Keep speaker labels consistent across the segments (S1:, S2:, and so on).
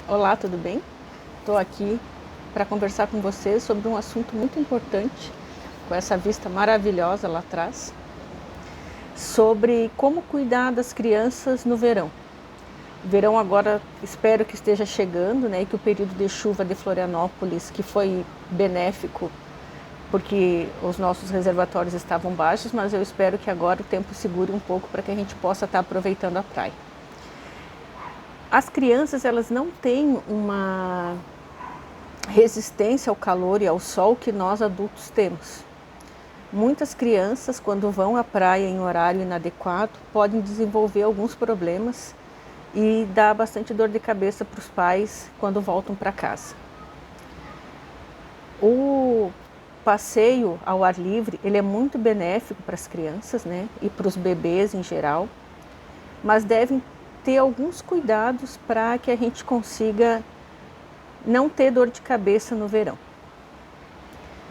S1: Olá, tudo bem? Estou aqui para conversar com vocês sobre um assunto muito importante, com essa vista maravilhosa lá atrás, sobre como cuidar das crianças no verão. O verão agora espero que esteja chegando, né, e que o período de chuva de Florianópolis, que foi benéfico, porque os nossos reservatórios estavam baixos, mas eu espero que agora o tempo segure um pouco para que a gente possa estar aproveitando a praia. As crianças, elas não têm uma resistência ao calor e ao sol que nós adultos temos. Muitas crianças, quando vão à praia em horário inadequado, podem desenvolver alguns problemas e dar bastante dor de cabeça para os pais quando voltam para casa. O passeio ao ar livre, ele é muito benéfico para as crianças, né, e para os bebês em geral, mas devem ter alguns cuidados para que a gente consiga não ter dor de cabeça no verão.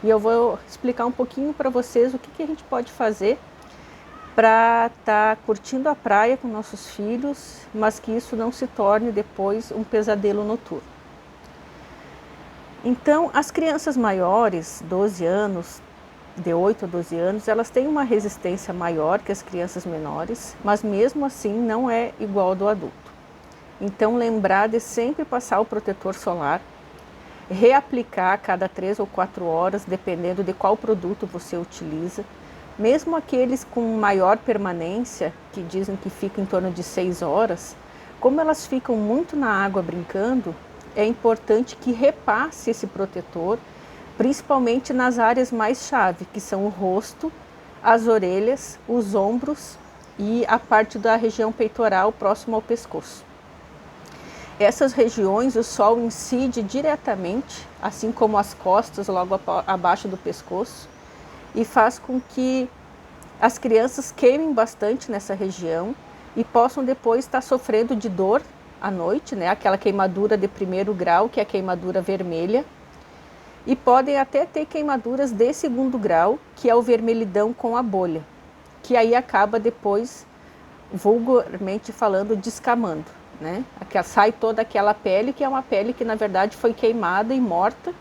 S1: E eu vou explicar um pouquinho para vocês o que a gente pode fazer para estar curtindo a praia com nossos filhos, mas que isso não se torne depois um pesadelo noturno. Então, as crianças maiores, 12 anos, de 8 a 12 anos, elas têm uma resistência maior que as crianças menores, mas mesmo assim não é igual ao do adulto. Então, lembrar de sempre passar o protetor solar, reaplicar a cada 3 ou 4 horas, dependendo de qual produto você utiliza. Mesmo aqueles com maior permanência, que dizem que fica em torno de 6 horas, como elas ficam muito na água brincando, é importante que repasse esse protetor, principalmente nas áreas mais chave, que são o rosto, as orelhas, os ombros e a parte da região peitoral próximo ao pescoço. Essas regiões o sol incide diretamente, assim como as costas logo abaixo do pescoço, e faz com que as crianças queimem bastante nessa região e possam depois estar sofrendo de dor à noite, né? Aquela queimadura de 1º grau, que é a queimadura vermelha, e podem até ter queimaduras de 2º grau, que é o vermelhidão com a bolha, que aí acaba depois, vulgarmente falando, descamando. Né? Sai toda aquela pele, que é uma pele que na verdade foi queimada e morta,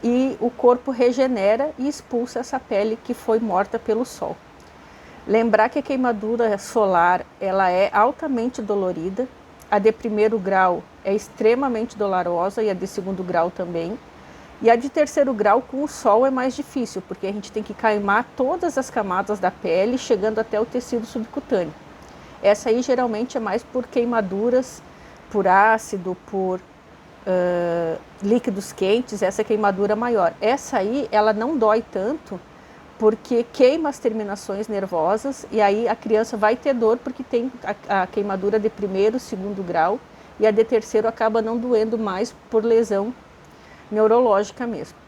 S1: e o corpo regenera e expulsa essa pele que foi morta pelo sol. Lembrar que a queimadura solar, ela é altamente dolorida, a de 1º grau é extremamente dolorosa e a de 2º grau também, e a de 3º grau com o sol é mais difícil, porque a gente tem que queimar todas as camadas da pele, chegando até o tecido subcutâneo. Essa aí geralmente é mais por queimaduras, por ácido, por líquidos quentes, essa queimadura maior. Essa aí, ela não dói tanto, porque queima as terminações nervosas, e aí a criança vai ter dor porque tem a queimadura de 1º, 2º grau, e a de 3º acaba não doendo mais por lesão neurológica mesmo.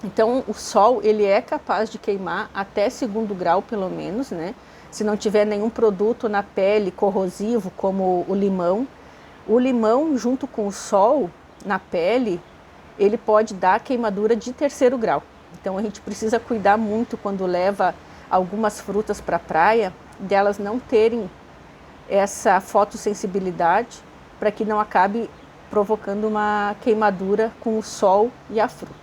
S1: Então, o sol, ele é capaz de queimar até 2º grau, pelo menos, né? Se não tiver nenhum produto na pele corrosivo, como o limão. O limão, junto com o sol na pele, ele pode dar queimadura de 3º grau. Então, a gente precisa cuidar muito quando leva algumas frutas para a praia, delas não terem essa fotossensibilidade, para que não acabe provocando uma queimadura com o sol e a fruta.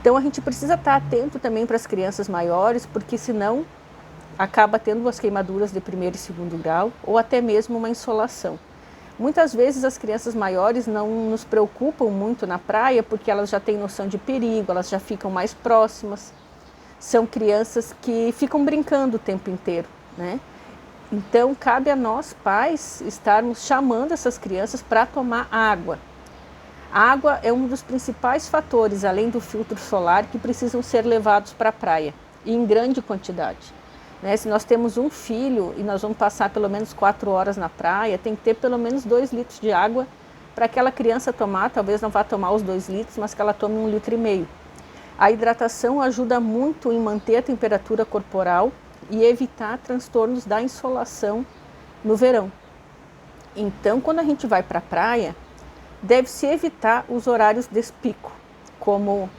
S1: Então, a gente precisa estar atento também para as crianças maiores, porque senão acaba tendo as queimaduras de 1º e 2º grau, ou até mesmo uma insolação. Muitas vezes as crianças maiores não nos preocupam muito na praia, porque elas já têm noção de perigo, elas já ficam mais próximas. São crianças que ficam brincando o tempo inteiro, né? Então, cabe a nós, pais, estarmos chamando essas crianças para tomar água. A água é um dos principais fatores, além do filtro solar, que precisam ser levados para a praia, e em grande quantidade. Né? Se nós temos um filho e nós vamos passar pelo menos 4 horas na praia, tem que ter pelo menos 2 litros de água para aquela criança tomar. Talvez não vá tomar os 2 litros, mas que ela tome 1,5 litros. A hidratação ajuda muito em manter a temperatura corporal e evitar transtornos da insolação no verão. Então, quando a gente vai para a praia, deve-se evitar os horários despico, como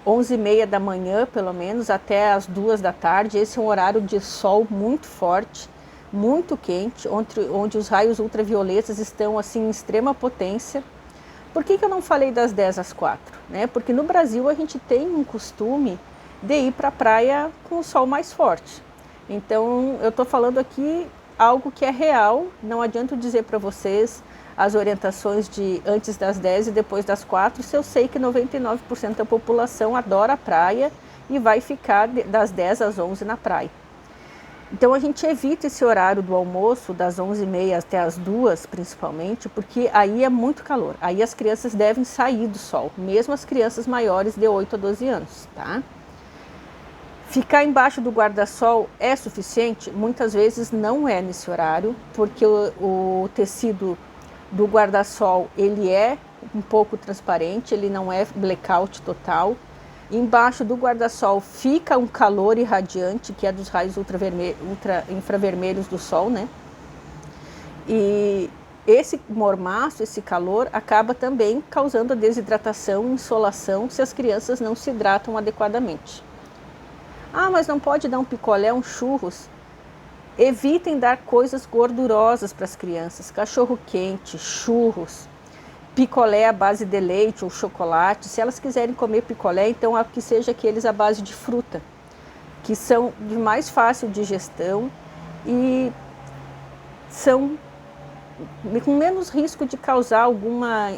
S1: 11h30 da manhã, pelo menos, até as 2 da tarde. Esse é um horário de sol muito forte, muito quente, onde os raios ultravioletas estão assim em extrema potência. Por que eu não falei das 10 às 4? Né? Porque no Brasil a gente tem um costume de ir para a praia com o sol mais forte. Então eu estou falando aqui algo que é real, não adianta eu dizer para vocês as orientações de antes das 10 e depois das 4, se eu sei que 99% da população adora a praia e vai ficar das 10 às 11 na praia. Então a gente evita esse horário do almoço, das 11h30 até as 2 principalmente, porque aí é muito calor. Aí as crianças devem sair do sol, mesmo as crianças maiores de 8 a 12 anos, tá? Ficar embaixo do guarda-sol é suficiente? Muitas vezes não é nesse horário, porque o tecido do guarda-sol ele é um pouco transparente, ele não é blackout total. Embaixo do guarda-sol fica um calor irradiante, que é dos raios infravermelhos do sol, né? E esse mormaço, esse calor, acaba também causando a desidratação e insolação se as crianças não se hidratam adequadamente. Ah, mas não pode dar um picolé, um churros? Evitem dar coisas gordurosas para as crianças, cachorro quente, churros, picolé à base de leite ou chocolate. Se elas quiserem comer picolé, então que seja aqueles à base de fruta, que são de mais fácil digestão e são com menos risco de causar alguma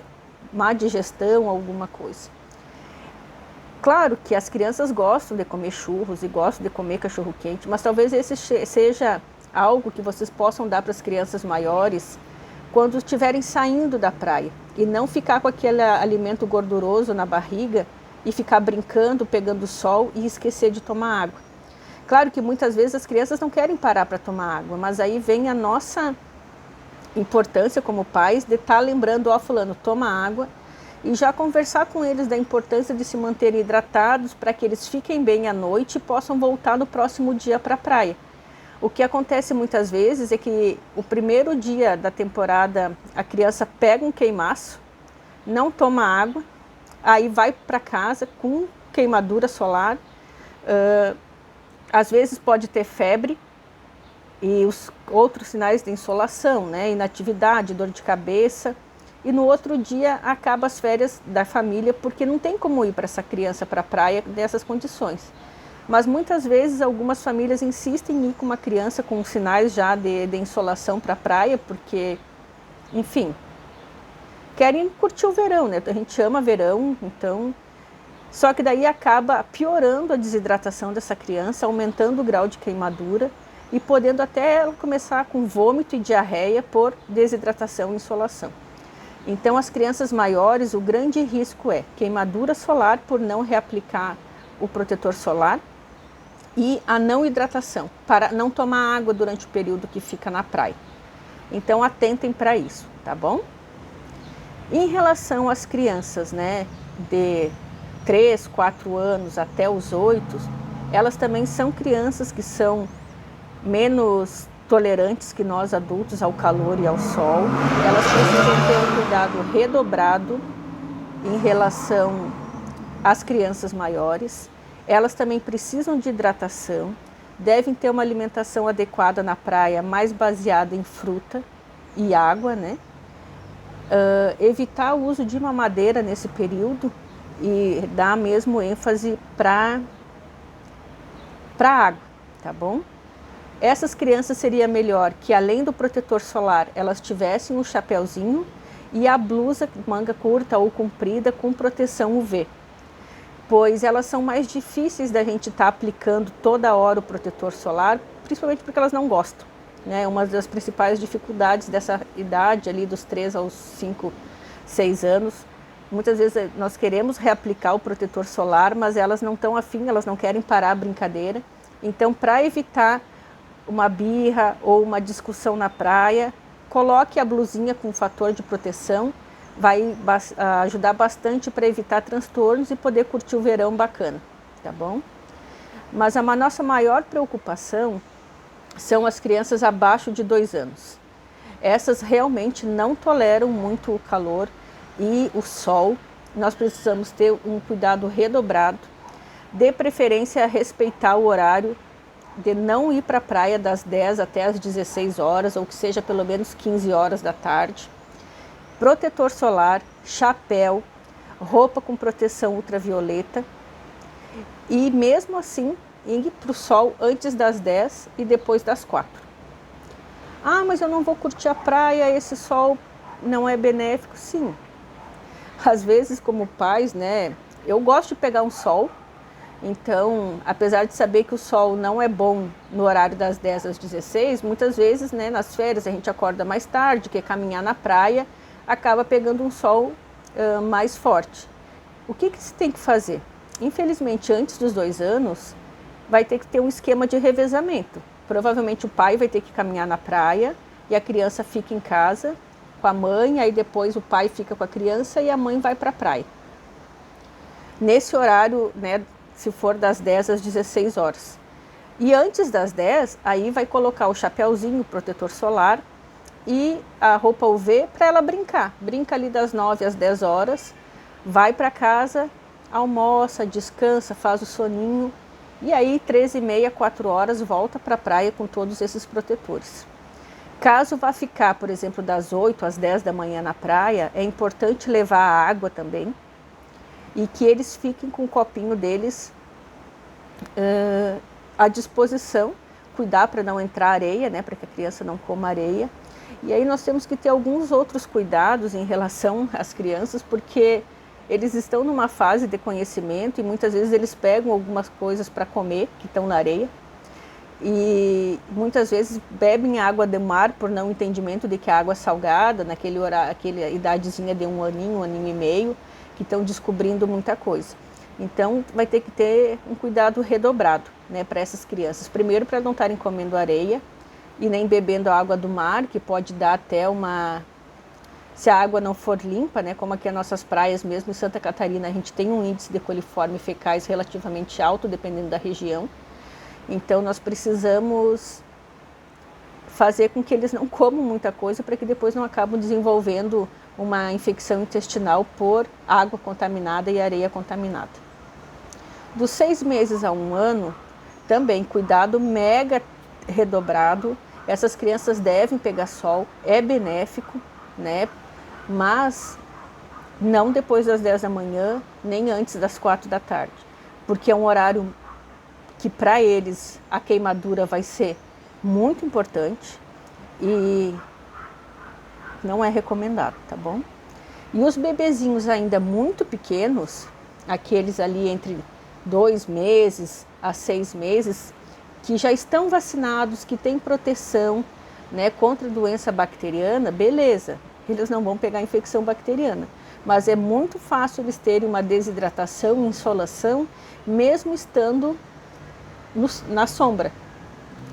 S1: má digestão, alguma coisa. Claro que as crianças gostam de comer churros e gostam de comer cachorro quente, mas talvez esse seja algo que vocês possam dar para as crianças maiores quando estiverem saindo da praia e não ficar com aquele alimento gorduroso na barriga e ficar brincando, pegando sol e esquecer de tomar água. Claro que muitas vezes as crianças não querem parar para tomar água, mas aí vem a nossa importância como pais de estar lembrando, ó, fulano, toma água, e já conversar com eles da importância de se manterem hidratados para que eles fiquem bem à noite e possam voltar no próximo dia para a praia. O que acontece muitas vezes é que o primeiro dia da temporada a criança pega um queimaço, não toma água, aí vai para casa com queimadura solar, às vezes pode ter febre e os outros sinais de insolação, né? Inatividade, dor de cabeça, e no outro dia acaba as férias da família porque não tem como ir para essa criança para a praia nessas condições. Mas muitas vezes algumas famílias insistem em ir com uma criança com sinais já de insolação para a praia, porque, enfim, querem curtir o verão, né? A gente ama verão, então... Só que daí acaba piorando a desidratação dessa criança, aumentando o grau de queimadura e podendo até ela começar com vômito e diarreia por desidratação e insolação. Então, as crianças maiores, o grande risco é queimadura solar por não reaplicar o protetor solar, e a não hidratação, para não tomar água durante o período que fica na praia. Então atentem para isso, tá bom? Em relação às crianças, né, de 3, 4 anos até os 8, elas também são crianças que são menos tolerantes que nós adultos ao calor e ao sol. Elas precisam ter um cuidado redobrado em relação às crianças maiores. Elas também precisam de hidratação, devem ter uma alimentação adequada na praia, mais baseada em fruta e água, né? Evitar o uso de mamadeira nesse período e dar mesmo ênfase para a água, tá bom? Essas crianças seria melhor que, além do protetor solar, elas tivessem um chapéuzinho e a blusa manga curta ou comprida com proteção UV. Pois elas são mais difíceis da gente estar aplicando toda hora o protetor solar, principalmente porque elas não gostam, né? Uma das principais dificuldades dessa idade ali dos 3 aos 5, 6 anos, muitas vezes nós queremos reaplicar o protetor solar, mas elas não estão afim, elas não querem parar a brincadeira. Então, para evitar uma birra ou uma discussão na praia, coloque a blusinha com fator de proteção, vai ajudar bastante para evitar transtornos e poder curtir o verão bacana, tá bom? Mas a nossa maior preocupação são as crianças abaixo de 2 anos. Essas realmente não toleram muito o calor e o sol. Nós precisamos ter um cuidado redobrado, de preferência respeitar o horário de não ir para a praia das 10 até as 16 horas, ou que seja pelo menos 15 horas da tarde. Protetor solar, chapéu, roupa com proteção ultravioleta e mesmo assim ir para o sol antes das 10 e depois das 4. Ah, mas eu não vou curtir a praia, esse sol não é benéfico. Sim, às vezes como pais, né, eu gosto de pegar um sol, então apesar de saber que o sol não é bom no horário das 10 às 16, muitas vezes, né, nas férias a gente acorda mais tarde, quer caminhar na praia, acaba pegando um sol mais forte. O que se tem que fazer? Infelizmente, antes dos 2 anos, vai ter que ter um esquema de revezamento. Provavelmente o pai vai ter que caminhar na praia e a criança fica em casa com a mãe, aí depois o pai fica com a criança e a mãe vai para a praia. Nesse horário, né, se for das 10 às 16 horas. E antes das 10, aí vai colocar o chapéuzinho, o protetor solar e a roupa UV para ela brincar. Brinca ali das 9 às 10 horas, vai para casa, almoça, descansa, faz o soninho e aí 13h30, 4 horas volta para a praia com todos esses protetores. Caso vá ficar, por exemplo, das 8 às 10 da manhã na praia, é importante levar a água também e que eles fiquem com o copinho deles à disposição, cuidar para não entrar areia, né, para que a criança não coma areia. E aí nós temos que ter alguns outros cuidados em relação às crianças, porque eles estão numa fase de conhecimento e muitas vezes eles pegam algumas coisas para comer que estão na areia e muitas vezes bebem água do mar por não entendimento de que a água é salgada, naquele horário, aquela idadezinha de 1 aninho e meio, que estão descobrindo muita coisa. Então vai ter que ter um cuidado redobrado, né, para essas crianças. Primeiro, para não estarem comendo areia e nem bebendo a água do mar, que pode dar até se a água não for limpa, né, como aqui as nossas praias, mesmo em Santa Catarina, a gente tem um índice de coliformes fecais relativamente alto, dependendo da região. Então nós precisamos fazer com que eles não comam muita coisa para que depois não acabem desenvolvendo uma infecção intestinal por água contaminada e areia contaminada. Dos 6 meses a 1 ano, também cuidado mega redobrado. Essas crianças devem pegar sol, é benéfico, né? Mas não depois das 10 da manhã, nem antes das 4 da tarde, porque é um horário que para eles a queimadura vai ser muito importante e não é recomendado, tá bom? E os bebezinhos ainda muito pequenos, aqueles ali entre 2 meses a 6 meses, que já estão vacinados, que têm proteção, né, contra doença bacteriana, beleza, eles não vão pegar infecção bacteriana. Mas é muito fácil eles terem uma desidratação, insolação, mesmo estando na sombra.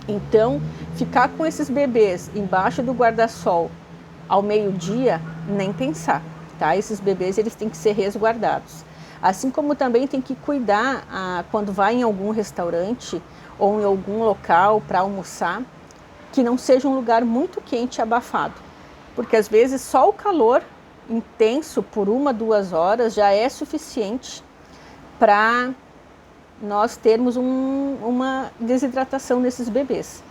S1: Então, ficar com esses bebês embaixo do guarda-sol ao meio-dia, nem pensar, tá? Esses bebês eles têm que ser resguardados. Assim como também tem que cuidar quando vai em algum restaurante ou em algum local para almoçar, que não seja um lugar muito quente e abafado. Porque às vezes só o calor intenso por 1, 2 horas já é suficiente para nós termos uma desidratação nesses bebês.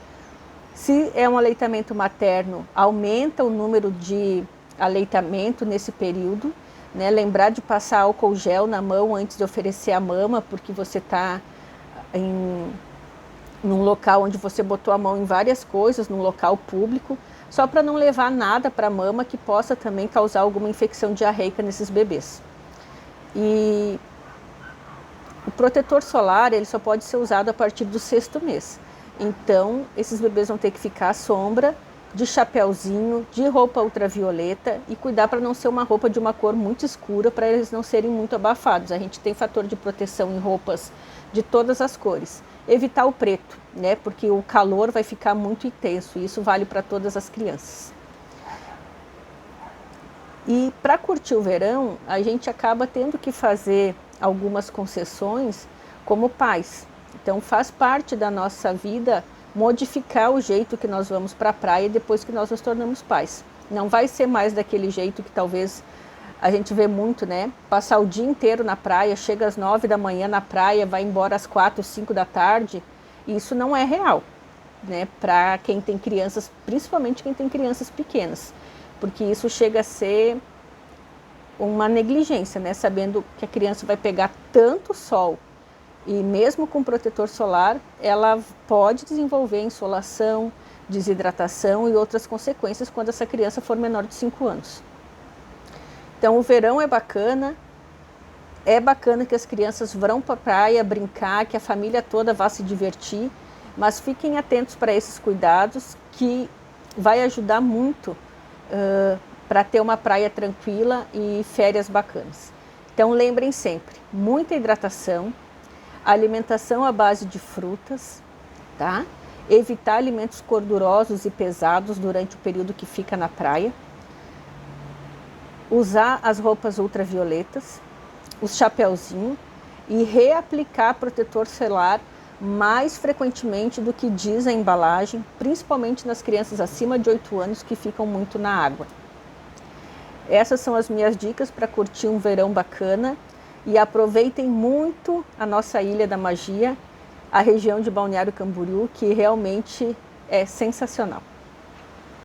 S1: Se é um aleitamento materno, aumenta o número de aleitamento nesse período, né? Lembrar de passar álcool gel na mão antes de oferecer a mama, porque você está num local onde você botou a mão em várias coisas, num local público, só para não levar nada para a mama que possa também causar alguma infecção diarreica nesses bebês. E o protetor solar ele só pode ser usado a partir do 6º mês. Então, esses bebês vão ter que ficar à sombra, de chapéuzinho, de roupa ultravioleta e cuidar para não ser uma roupa de uma cor muito escura, para eles não serem muito abafados. A gente tem fator de proteção em roupas de todas as cores. Evitar o preto, né? Porque o calor vai ficar muito intenso e isso vale para todas as crianças. E para curtir o verão, a gente acaba tendo que fazer algumas concessões como pais. Então faz parte da nossa vida modificar o jeito que nós vamos para a praia depois que nós nos tornamos pais. Não vai ser mais daquele jeito que talvez a gente vê muito, né? Passar o dia inteiro na praia, chega às 9 da manhã na praia, vai embora às 4, 5 da tarde Isso não é real, né, para quem tem crianças, principalmente quem tem crianças pequenas, porque isso chega a ser uma negligência, né, sabendo que a criança vai pegar tanto sol e mesmo com protetor solar, ela pode desenvolver insolação, desidratação e outras consequências quando essa criança for menor de 5 anos. Então o verão é bacana que as crianças vão para a praia brincar, que a família toda vá se divertir, mas fiquem atentos para esses cuidados que vai ajudar muito para ter uma praia tranquila e férias bacanas. Então lembrem sempre, muita hidratação, alimentação à base de frutas, tá? Evitar alimentos gordurosos e pesados durante o período que fica na praia, usar as roupas ultravioletas, os chapéuzinhos e reaplicar protetor solar mais frequentemente do que diz a embalagem, principalmente nas crianças acima de 8 anos que ficam muito na água. Essas são as minhas dicas para curtir um verão bacana e aproveitem muito a nossa Ilha da Magia, a região de Balneário Camboriú, que realmente é sensacional.